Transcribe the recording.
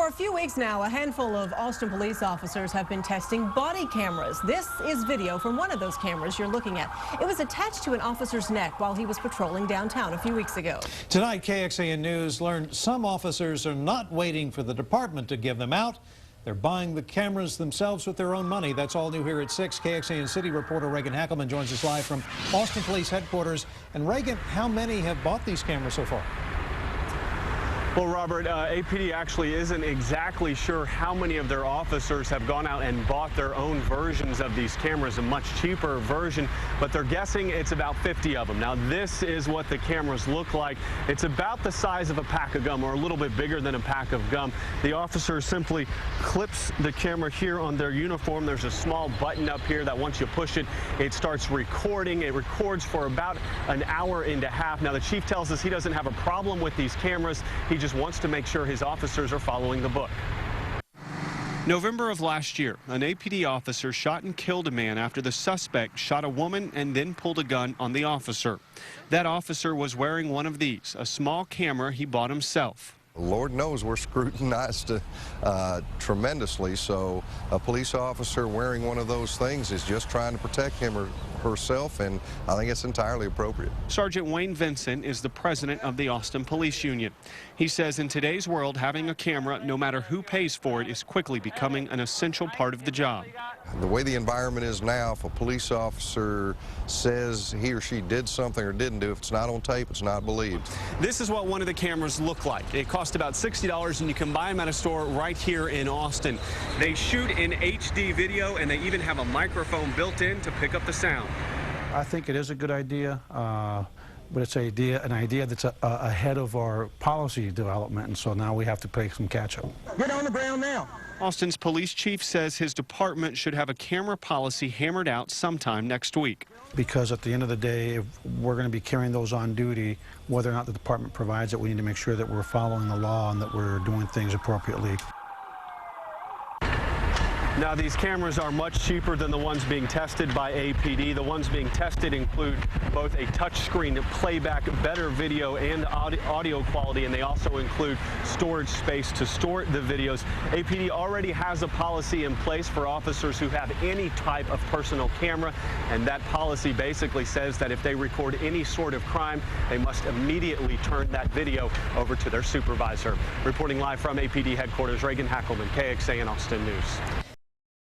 For a few weeks now, a handful of Austin police officers have been testing body cameras. This is video from one of those cameras you're looking at. It was attached to an officer's neck while he was patrolling downtown a few weeks ago. Tonight, KXAN News learned some officers are not waiting for the department to give them out. They're buying the cameras themselves with their own money. That's all new here at 6. KXAN City reporter Reagan Hackelman joins us live from Austin Police Headquarters. And Reagan, how many have bought these cameras so far? Well, Robert, APD actually isn't exactly sure how many of their officers have gone out and bought their own versions of these cameras, a much cheaper version, but they're guessing it's about 50 of them. Now, this is what the cameras look like. It's about the size of a pack of gum, or a little bit bigger than a pack of gum. The officer simply clips the camera here on their uniform. There's a small button up here that once you push it, it starts recording. It records for about an hour and a half. Now, the chief tells us he doesn't have a problem with these cameras. He just wants to make sure his officers are following the book. November of last year, an APD officer shot and killed a man after the suspect shot a woman and then pulled a gun on the officer. That officer was wearing one of these, a small camera he bought himself. Lord knows we're scrutinized tremendously, so a police officer wearing one of those things is just trying to protect him or herself, and I think it's entirely appropriate. Sergeant Wayne Vincent is the president of the Austin Police Union. He says in today's world, having a camera, no matter who pays for it, is quickly becoming an essential part of the job. The way the environment is now, if a police officer says he or she did something or didn't do, if it's not on tape, it's not believed. This is what one of the cameras look like. It cost about $60, and you can buy them at a store right here in Austin. They shoot in HD video, and they even have a microphone built in to pick up the sound. I think it is a good idea, but it's an idea that's ahead of our policy development, and so now we have to play some catch-up. Get on the ground now. Austin's police chief says his department should have a camera policy hammered out sometime next week. Because at the end of the day, if we're going to be carrying those on duty, whether or not the department provides it, we need to make sure that we're following the law and that we're doing things appropriately. Now, these cameras are much cheaper than the ones being tested by APD. The ones being tested include both a touchscreen playback, better video and audio quality, and they also include storage space to store the videos. APD already has a policy in place for officers who have any type of personal camera, and that policy basically says that if they record any sort of crime, they must immediately turn that video over to their supervisor. Reporting live from APD headquarters, Reagan Hackelman, KXAN Austin News.